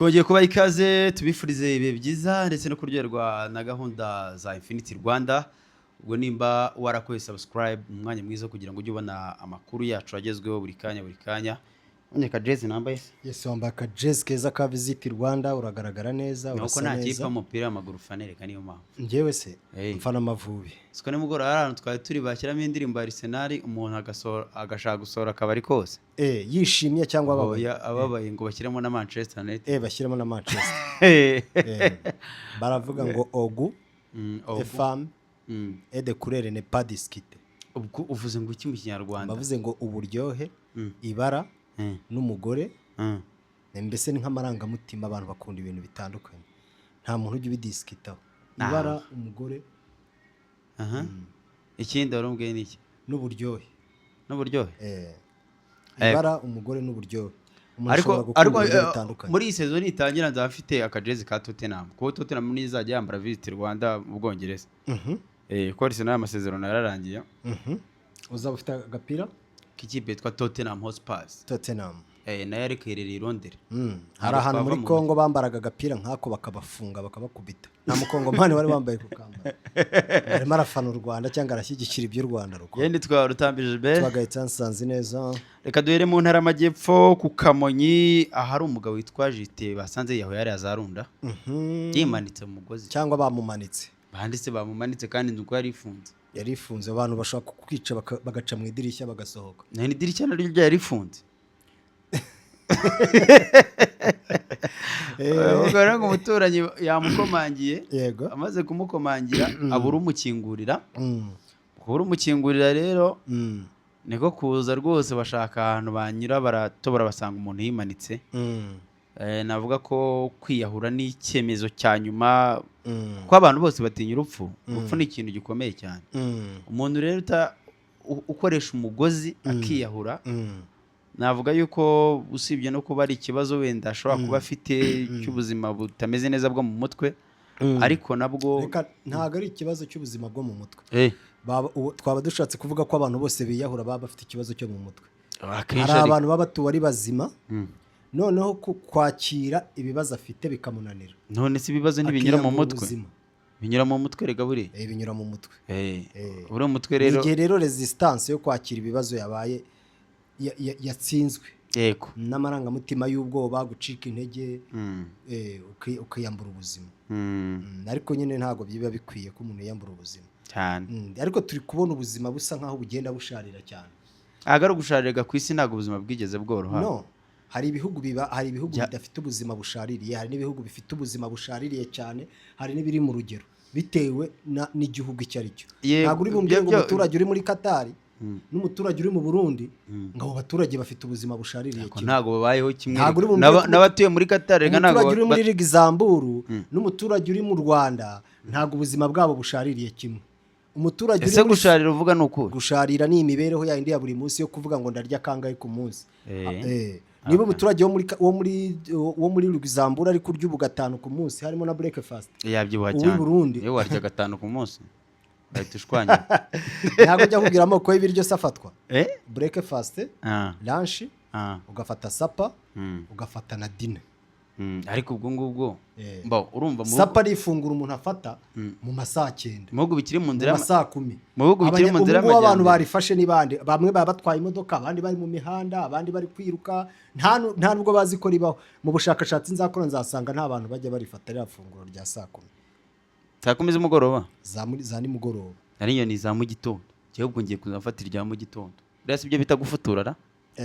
Twongeye kubaha ikaze tubifurize ibihe byiza ndetse no kuryoherwa na gahunda za Infinity Rwanda. Ubwo nimba warakoze subscribe mu mwanya mwiza kugira ngo ujye ubona amakuru yacu agezweho buri kanya. Onyeka Jazz nambaye se? Yes, wambaye ka Jazz keza ka Visit Rwanda, uragaragara neza, urasa neza. Nuko nta kipe umupira w'amaguru fanereka niyo mpamvu. Njyewe se mfana Amavubi. Siko nimugora ahantu twari turi bashyiramo indirimbo ya Arsenal, umuntu agashaka gusora akabari kose. Yishimye cyangwa ababaye? Ababaye ngo bashyiremo na Manchester United. Bashyiremo na Manchester. Baravuga ngo Ogu, Efam, de couleur n'est pas discute. Ubwo uvuze ngo iki mu Kinyarwanda? Bavuze ngo uburyohe, ibara n'umugore, mbese ni nk'amarangamutima, abantu bakunda ibintu bitandukanye, nta muntu ujya ubidiskitaho. Ibara, umugore, ikindi warumbwiye ni iki? N'uburyohe. Ibara, umugore n'uburyohe. Ariko muri iyi season itangira nzafite akajezi ka Tottenham, kuko Tottenham nizajya yambara Visit Rwanda mu Bwongereza. Ko Arsenal amasezerano yararangiye. Uzaba ufite agapira k'ikipe yitwa Tottenham Hotspur. Nayo ariko iherereye i Londres. Hari ahantu muri Kongo bambaraga agapira nk'ako bakabafunga bakabakubita. Nta mukongomani wari wambaye kukambara. Arimo arafana u Rwanda cyangwa arashyigikira iby'u Rwanda ruko. Yende twarutambije be. Twagahita nsanze neza. Reka duhere mu ntara y'Amajyepfo ku Kamonyi, ahari umugabo witwa Jite basanze yaho yari azarunda. Yimanitse mu mugozi. Cyangwa bamumanitse. Banditse bamumanitse kandi nduko yari ifunze. Yari ifunze, abantu bashaka kukwica bagaca mu idirishya bagasohoka. Nta idirishya naryo ryari rifunze. Ubwo ngo umuturanyi yamukomangiye, amaze kumukomangira abura umukingurira. Kubura umukingurira rero niko kuza rwose bashaka ahantu banyura, baratobora basanga umuntu yimanitse. Navuga ko kwiyahura ni icyemezo cya nyuma, ko abantu bose batinya urupfu. Urupfu ni ikintu gikomeye cyane. Umuntu rero ukoresha umugozi akiyahura, navuga yuko usibye no kuba ari ikibazo wenda ashobora kuba afite cy'ubuzima butameze neza bwo mu mutwe, ariko nabwo ntago ari ikibazo cy'ubuzima bwo mu mutwe. Twaba dushatse kuvuga ko abantu bose biyahura baba bafite ikibazo cyo mu mutwe. Hari abantu baba batuwe ari bazima, noneho kwakira ibibazo afite bikamunanira. None si ibibazo ntibinyura mu mutwe? Binyura mu mutwe rega buri. Binyura mu mutwe. Buri mutwe rero. Igihe rero resistance yo kwakira ibibazo yabaye yatsinzwe. Yego. N'amarangamutima y'ubwoba, gucika intege, ukiyambura ubuzima. Ariko nyine ntago biba bikwiye ko umuntu yambura ubuzima cyane. Ariko turi kubona ubuzima busa nkaho bugenda busharira cyane. Agara gusharira ku isi ntago ubuzima bwigeze bworoha. No. Hari ibihugu bidafite ubuzima bushaririye, hari n'ibihugu bifite ubuzima bushaririye cyane, hari n'ibiri mu rugero bitewe n'igihugu icyo ari cyo. Ntabwo uri bumbwire ngo umuturage uri muri Qatar n'umuturage uri mu Burundi ngo abo baturage bafite ubuzima bushaririye cyane. Ntago babayeho kimwe. N'abatuye muri Qatar rega ntago. Umuturage uri muri Luxembourg n'umuturage uri mu Rwanda ntago ubuzima bwabo bushaririye kimwe. Umuturage uri gusharira uvuga nuko gusharira ni imibereho ya indi ya buri munsi yo kuvuga ngo ndarya kangahe ku munsi. Niba umuturage wo muri Luxembourg ari kurya ubu 5 ku munsi harimo na breakfast, yabyibuha cyane. Burundi iyo warya 5 ku munsi bahita ushwanya. Ntabwo njya kugira amoko y'ibiryo safatwa. Breakfast, lunch, ugafata supper, ugafata na dinner. Ariko ubwo ngubwo urumva supper ari ifunguro umuntu afata mu masaha 9. Mubihugu bikiri mu nzira masaha 10. Mubihugu bikiri mu nzira abantu barifashe nibande, bamwe baba batwaye imodoka, abandi bari mu mihanda, abandi bari kwiruka, nta nubwo bazi ko ribaho. Mu bushakashatsi nzakora nzasanga nta bantu bajya barifata rya funguro rya saa 10. Saa 10 z'umugoroba? Za nimugoroba. Ariyo ni za mu gitondo. Cyebwe ngiye kuzafatira rya mu gitondo. Rese ibyo bita gufuturara?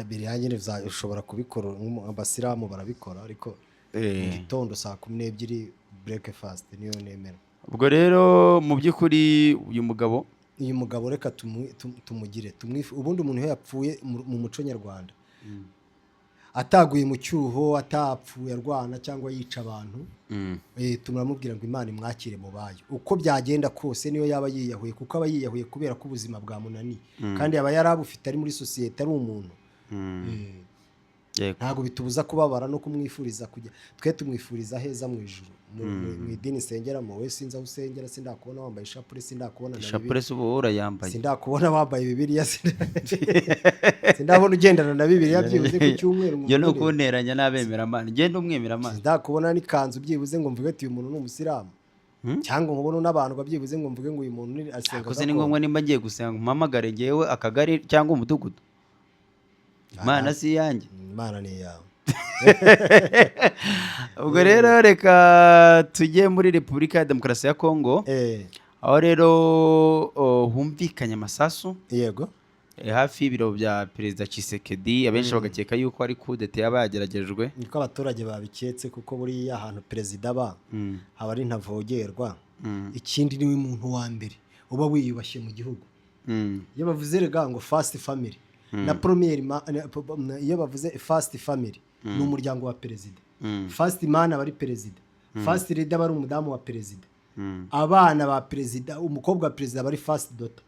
Biriyanye ushobora kubikora, abasilamu barabikora, ariko mu gitondo saa 12 breakfast niyo nemera. Ubwo rero mu by'ukuri uyu mugabo reka tumugire ubundi umuntu iyo yapfuye mu muco nyarwanda ataguye mu cyuho, atapfuye arwana cyangwa yica abantu, tumramubwira ngo Imana imwakire mu bayo uko byagenda kose, niyo yaba yiyahuye, kuko aba yiyahuye kubera ko ubuzima bwamunaniye kandi yaba yarabufite ari muri societe ari umuntu. ntabwo bitubuza kubabara no kumwifuriza kujya, twe tumwifuriza heza mu ijuru. Mu idini sengeramo, we sinzi aho usengera, sindakubona wambaye ishapure, sindakubona ishapure ubu urayambaye, sindakubona wambaye bibiliya, sindabona ugendana na bibiliya byibuze ku cyumweru. Yo no kunteranya n'abemeramana, ngende umwemeramana, sindakubona n'ikanzu byibuze ngo mvuge ati uyu muntu ni umusilamu, cyangwa nkubona n'abantu babyibuze ngo mvuge ngo uyu muntu ni asenga. Akoze ni ngombwa nimba ngiye gusenga mpamagare ngewe akagari cyangwa umudugudu? Imana si yanjye, Imana ni yawe. Ubwo rero reka tujye muri Repubulika ya Demokarasi ya Kongo, aho rero humvikanye amasasu yego hafi y'ibiro bya Perezida Tshisekedi. Abenshi bagakeka yuko ari kudeta yaba yageragejwe, niko abaturage babiketse, kuko buriya ahantu perezida aba haba ari ntavogerwa. Ikindi niwe muntu wa mbere uba wiyubashye mu gihugu. Iyo bavuze rega ngo first family na premier, iyo bavuze first family ni umuryango wa perezida. First man aba ari perezida, first lady aba ari umudamu wa perezida, abana ba perezida, umukobwa wa perezida aba ari first daughter.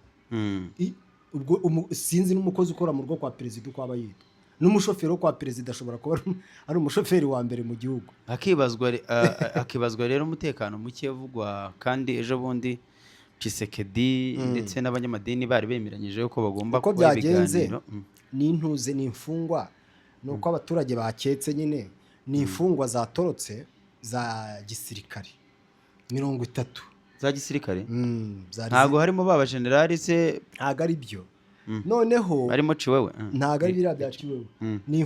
Ubwo sinzi n'umukozi ukora mu rugo kwa perezida uko aba yitwa, n'umushoferi wo kwa perezida ashobora kuba ari umushoferi wa mbere mu gihugu. Akibazwa rero umutekano muke uvugwa, kandi ejo bundi Tshisekedi ndetse n'abanyamadini bari bemeranyije yuko bagomba kuba ibiganiro. N'intuze n'imfungwa, nuko abaturage baketse nyine ni imfungwa zatorotse za gisirikare 30 za gisirikare. Ntago harimo baba generali se? Ntago ari byo. Noneho harimo Ciwewe? Ntago ari biriya bya Ciwewe. Ni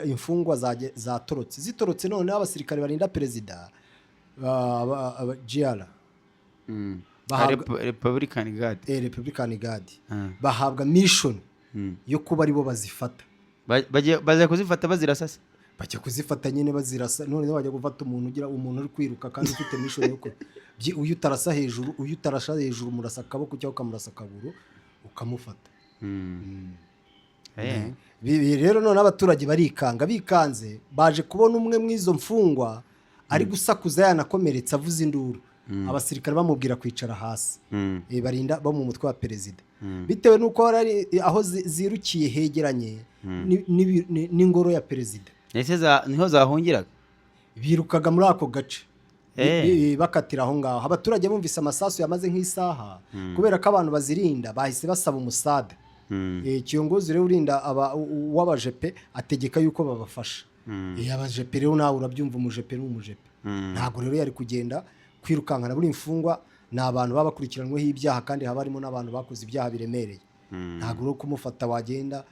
imfungwa zatorotse zitorotse. None abasirikare barinda perezida GR Republican Guard bahabwa mission yo kuba aribo bazifata. Baje kuzifata bazirasa se? Bajya kuzifata nyine bazirasa. None bajya gufata umuntu uri kwiruka kandi ufite mission yo uyu utarasa hejuru murasa akaboko cyangwa ukamurasa akaguru ukamufata. Rero none abaturage bikanze baje kubona umwe mwizo mfungwa ari gusakuza yanakomeretsa avuza induru. Abasirikare bamubwira kwicara hasi, barinda bo mu mutwe wa perezida, bitewe nuko aho zirukiye hegeranye n'ingoro ya perezida. Niho zahungiraga, birukaga muri ako gace bakatira aho ngaho. Abaturage bumvise amasasu yamaze nk'isaha, kubera ko abantu bazirinda bahise basaba umusada. Kiyongozi rero urinda w'abajepe ategeka yuko babafasha. Abajepe rero nawe urabyumva, umujepe n'umujepe ntabwo rero yari kugenda kwirukankana. Buri imfungwa ni abantu baba bakurikiranweho ibyaha, kandi haba harimo n'abantu bakoze ibyaha biremereye. Ntabwo rero kumufata wagenda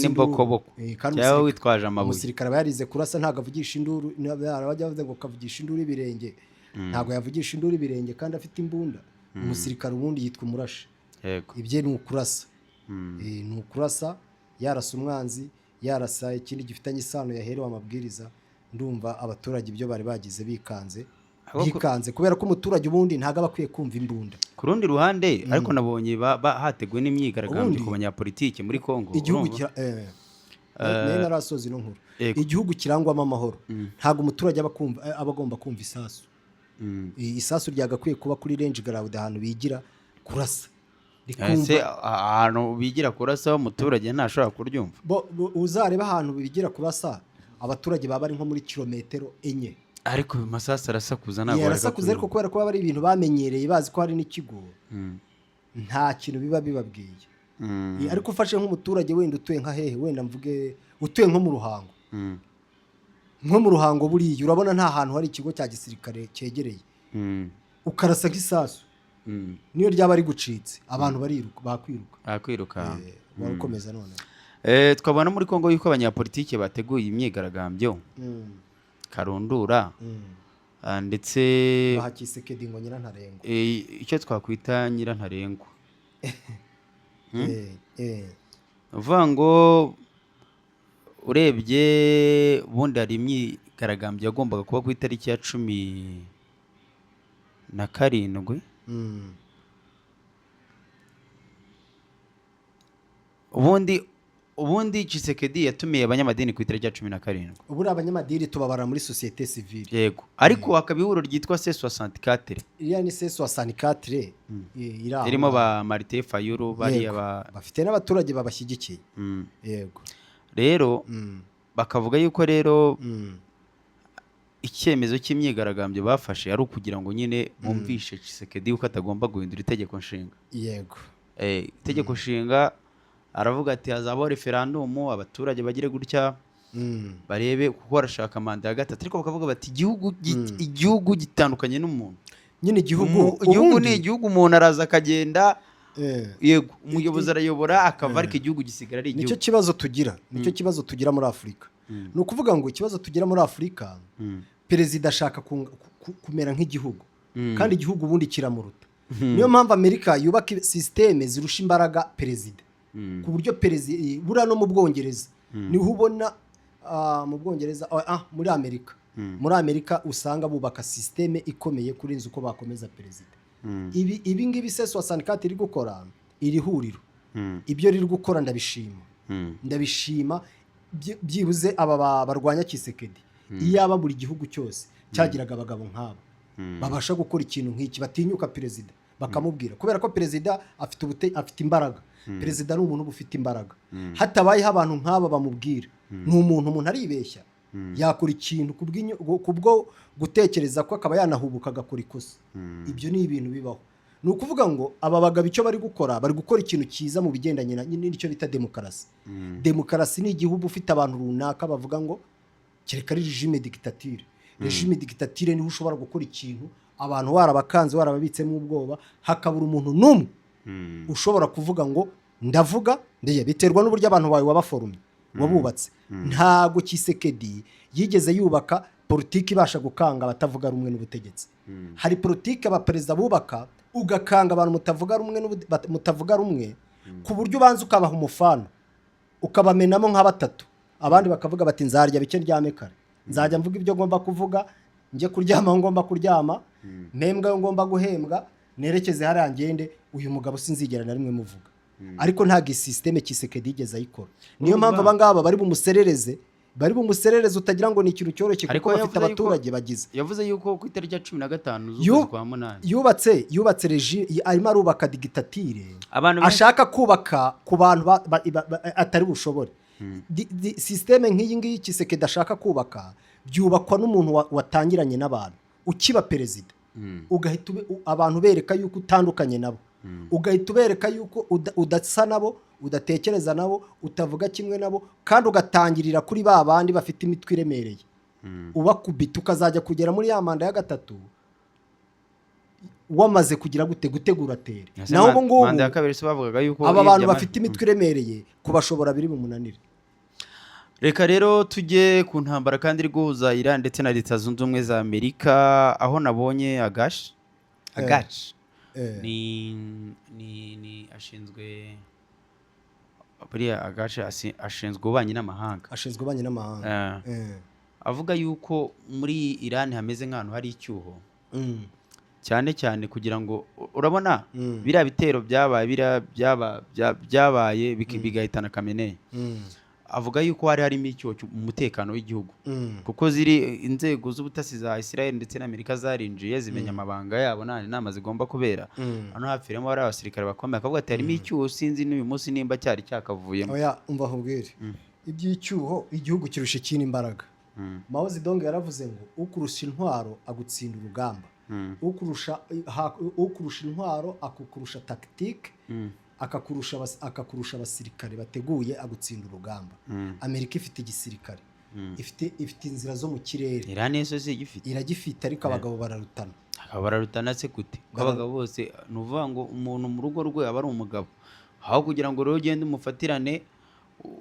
imbokoboko cyangwa witwaje amabuye. Umusirikare aba yarize kurasa, ntabwo avugisha induru. Bajya bavuga ngo kavugisha induru ibirenge, ntabwo yavugisha induru ibirenge kandi afite imbunda. Umusirikare ubundi yitwa umurashi. Ibye ni ukurasa, ni ukurasa, yarasa umwanzi, yarasa ikindi gifitanye isano yaherewe amabwiriza. Ndumva abaturage ibyo bari bagize bikanze kubera ko umuturage ubundi ntago aba akwiye kumva imbunda. Ku rundi ruhande ariko nabonye hateguwe n'imyigaragambyo ku banyapolitiki muri Kongo. Igihugu narasozi no nkuru, igihugu kirangwamo amahoro. Ntago umuturage aba agomba kumva isasu. Isasu ryagakwiye kuba kuri range ground, ahantu bigira kurasa. Ahantu bigira kurasa umuturage ntashobora kuryumva. Uzareba ahantu bigira kurasa abaturage baba ari nko muri kilometero 4. Ariko amasasu arasakuza, ntabwo arasakuza, ariko kubera ko bari ibintu bamenyereye, bazi ko hari n'ikigo, nta kintu biba bibabwiye. Ariko ufashe nk'umuturage wenda utuye nka hehe, wenda mvuge utuye nko mu Ruhango, nko mu Ruhango buriya urabona nta hantu hari ikigo cya gisirikare cyegereye, ukarasa nk'isasu niyo ryaba ari gucitse, abantu bakwiruka. Barakomeza none. Twabona muri Kongo yuko abanyapolitiki bateguye imyigaragambyo karundura, ndetse bahakisekedi ngo nyirantarengwa, icyo twakwita nyirantarengwa. Uvuga ngo urebye ubundi hari imyigaragambyo yagombaga kuba ku itariki ya 17. Ubundi Tshisekedi yatumiye abanyamadini ku itariki ya 17. Uburi abanyamadini tubabara muri societe civile. Yego. Ariko hakaba ihuriro ryitwa C64. Iriya ni C64 irimo ba Martin Fayulu bari bafite n'abaturage babashyigikiye. Yego. Rero bakavuga yuko rero icyemezo cy'imyigaragambyo bafashe ari ukugira ngo nyine bumvishe Tshisekedi yuko atagomba guhindura itegeko nshinga. Yego. Itegeko nshinga aravuga ati hazabaho referandumu abaturage bagire gutya barebe kuko barashaka manda ya gatatu, ariko bakavuga bati igihugu gitandukanye n'umuntu. Nyine igihugu ni igihugu, umuntu araza akagenda, yego umuyobozi arayobora akava, ariko igihugu gisigara ari igihugu. Nicyo kibazo tugira muri Afurika. Ni ukuvuga ngo ikibazo tugira muri Afurika, perezida ashaka kumera nk'igihugu, kandi igihugu ubundi kiramuruta. Niyo mpamvu Amerika yubaka sisiteme zirusha imbaraga perezida, ku buryo perezida buriya no mu Bwongereza niho ubona mu Bwongereza, muri Amerika usanga bubaka sisiteme ikomeye kurenza uko bakomeza perezida. Ibi ngibi seso wasanikati iri gukora iri huriro, ibyo riri gukora ndabishima byibuze aba barwanya Tshisekedi. Iyaba buri gihugu cyose cyagiraga abagabo nk'abo babasha gukora ikintu nk'iki, batinyuka perezida bakamubwira, kubera ko perezida afite imbaraga. Perezida ni umuntu ufite imbaraga. Hatabayeho abantu nk'aba bamubwira, ni umuntu aribeshya, yakora ikintu kubwo gutekereza ko akaba yanahubuka agakora ikosa. Ibyo ni ibintu bibaho. Ni ukuvuga ngo aba bagabo icyo bari gukora ikintu cyiza mu bigendanye n'icyo bita demokarasi. Demokarasi ni igihugu ufite abantu runaka bavuga ngo kereka ari regime dictature. Regime dictature niho ushobora gukora ikintu abantu warabakanze warababitsemo ubwoba, hakabura umuntu n'umwe ushobora kuvuga ngo ndavuga biterwa n'uburyo abantu bawe wabaforumye wabubatse. Ntago Tshisekedi yigeze yubaka politiki ibasha gukanga abatavuga rumwe n'ubutegetsi. Hari politiki abaperezida bubaka ugakanga abantu mutavuga rumwe ku buryo ubanza ukabaha umufano ukabamenamo nka batatu, abandi bakavuga bati nzarya bike ndyame kare, nzajya mvuga ibyo ngomba kuvuga, njye kuryama ngomba kuryama, mpembwa ngomba guhembwa, nerekeze hariya ngende, uyu mugabo sinzigera na rimwe muvuga. Ariko ntago systeme Tshisekedi yigeze ayikora. Niyo mpamvu abangaba bari bumuserereze utagira ngo ni ikintu cyoroshye, kuko bafite abaturage bagize. Yavuze yuko ku itariki ya 15 z'ukwezi kwa 8 yubatse regime, arimo arubaka dictature, ashaka kubaka ku bantu atari bushobore. Systeme nk'iyi ngiyi Tshisekedi ashaka kubaka byubakwa n'umuntu watangiranye n'abantu ukiba perezida, ugahita abantu bereka yuko utandukanye nabo, ugahita ubereka yuko udasa nabo, udatekereza nabo, utavuga kimwe nabo, kandi ugatangirira kuri ba bandi bafite imitwe iremereye, ubakubita ukazajya kugera muri ya manda ya gatatu wamaze kugira gutegura tere. Naho ubu ngubu manda ya kabiri se bavugaga yuko aba bantu bafite imitwe iremereye kubashobora biri bumunanire. Reka rero tujye ku ntambara kandi iri guhuza Iran ndetse na Leta Zunze Ubumwe za Amerika, aho nabonye Agash ni ashinzwe buriya Agash ashinzwe ububanyi n'amahanga, avuga yuko muri Iran hameze nk'ahantu hari icyuho, cyane cyane kugira ngo urabona biriya bitero byabaye bigahitana Khamenei. Avuga yuko harimo icyo umutekano w'igihugu, kuko ziri inzego z'ubutasi za Israel ndetse n'Amerika zarinjiye zimenya amabanga yabo n'inama zigomba kubera. Hano hapfiremo bari abasirikare bakomeye, akavuga ati harimo icyuho, sinzi n'uyu munsi nimba cyari cyakavuyemo. Oya umva ahubwire iby'icyuho igihugu kirusha ikindi imbaraga. Mao Zedong yaravuze ngo ukurusha intwaro agutsinda urugamba, ukurusha intwaro akukurusha tactique, akakurusha abasirikare bateguye agutsinda urugamba. Amerika ifite igisirikare, ifite inzira zo mu kirere. Iran yeso se iragifite, ariko abagabo bararutana se gute? Abagabo bose nuvuga ngo umuntu mu rugo rwe aba ari umugabo, aho kugira ngo rero ugende umufatirane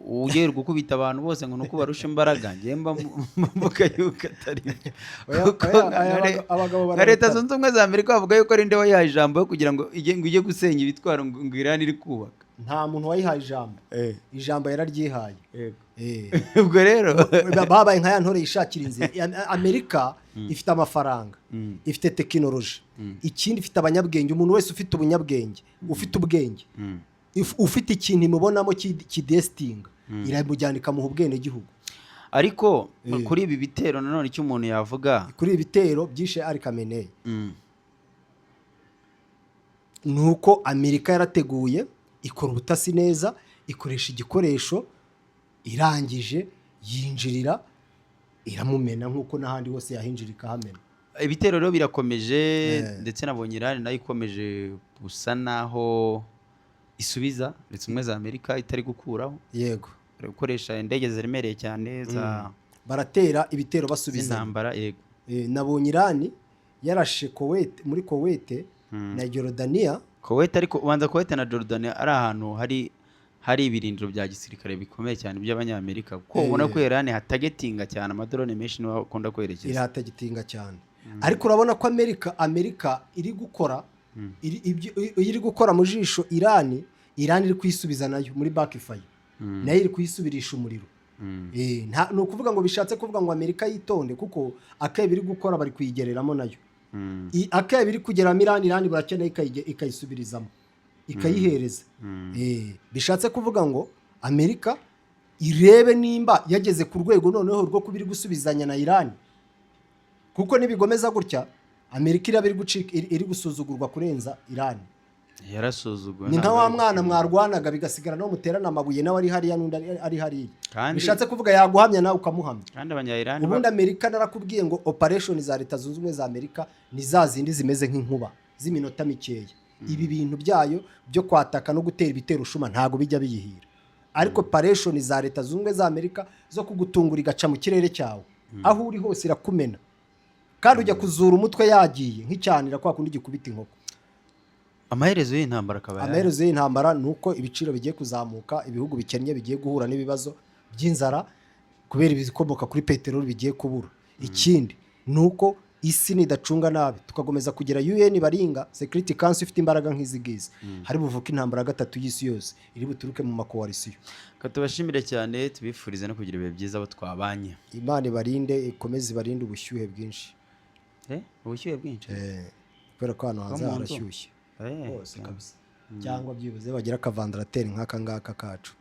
ugiye gukubita abantu bose ngo nuko barusha imbaraga, ngemba mvuga yuko atari abagabo. Leta Zunze Ubumwe za Amerika bavuga yuko ari nde wayihaye ijambo kugira ngo ujye gusenya ibitwaro ngo Iran iri kubaka. Nta muntu wayihaye ijambo, ijambo yararyihaye. Ubwo rero babaye nka ya ntore yishakira inzira. Amerika ifite amafaranga, ifite tekinoloji, ikindi ifite abanyabwenge. Umuntu wese ufite ubunyabwenge, ufite ubwenge, ufite ikintu imubonamo kidestinga, iramujyana ikamuha ubwene gihugu. Ariko kuri ibi bitero nanone icyo umuntu yavuga, kuri ibi bitero byishe ari Khamenei, nuko Amerika yarateguye ikora ubutasi neza, ikoresha igikoresho, irangije yinjirira iramumena nk'uko n'ahandi hose yahinjira ikahamena. Ibitero rero birakomeje ndetse nabonye Iran nayo ikomeje gusa naho isubiza Leta Zunze Ubumwe za Amerika itari gukuraho. Yego, gukoresha indege ziremereye cyane za baratera ibitero basubiza intambara. Yego, nabonye Iran yarashe Kuwait, muri Kuwait na Jordania. Kuwait, ariko ubanza Kuwait na Jordania ari ahantu hari ibirindiro bya gisirikare bikomeye cyane by'abanyamerika, kuko ubona ko Iran hatagetinga cyane amadrone menshi niho akunda kwerekeza. Irahatagetinga cyane. Ariko urabona ko Amerika iri gukora iri gukora mu jisho Iran iri kwisubiza nayo muri backfire, nayo iri kuyisubirisha umuriro. Ni ukuvuga ngo bishatse kuvuga ngo Amerika yitonde, kuko akebe iri gukora bari kuyigereramo nayo. Akebe iri kugeramo Iran barakeneye ikayisubirizamo ikayihereza. Bishatse kuvuga ngo Amerika irebe nimba yageze ku rwego noneho rwo kubiri gusubizanya na Iran, kuko nibigomeza gutya Amerika iri gusuzugurwa kurenza Iran. Yarasuzugwa. Ni nka wa mwana mwarwanaga bigasigara no muterana amabuye nawe ari hariya n'undi ari hariya. Bishatse kuvuga yaguhamya nawe ukamuhamya. Kandi abanya-Iran ubundi Amerika narakubwiye ngo operation za Leta Zunze Ubumwe za Amerika ni za zindi zimeze nk'inkuba z'iminota mikeya. Ibi bintu byayo byo kwataka no gutera ibitero ushuma ntago bijya biyihira. Ariko operation za Leta Zunze Ubumwe za Amerika zo kugutungura igaca mu kirere cyawe aho uri hose irakumena, kandi ujya kuzura umutwe yagiye nk'icyanira kwa kundi gikubita inkoko. Amaherezo y'intambara akaba amaherezo y'intambara nuko ibiciro bigiye kuzamuka, ibihugu bikennye bigiye guhura n'ibibazo by'inzara kubera ibikomoka kuri peteroli bigiye kubura. Ikindi nuko isi nidacunga nabi tukagomeza kugira UN baringa Security Council ifite imbaraga nk'izigize, hari buvuka intambara gatatu y'isi yose iri buturuke mu makoalisiyo. Katubashimire cyane, tubifurize no kugira ibihe byiza abo twabanye. Imana barinde, ikomeze barinde ubushyuhe bwinshi. Ubushyuhe bwinshi kubera ko hano hanze harashyushye hose kabisa, cyangwa byibuze bagira akavandarateri nk'aka ngaka kacu.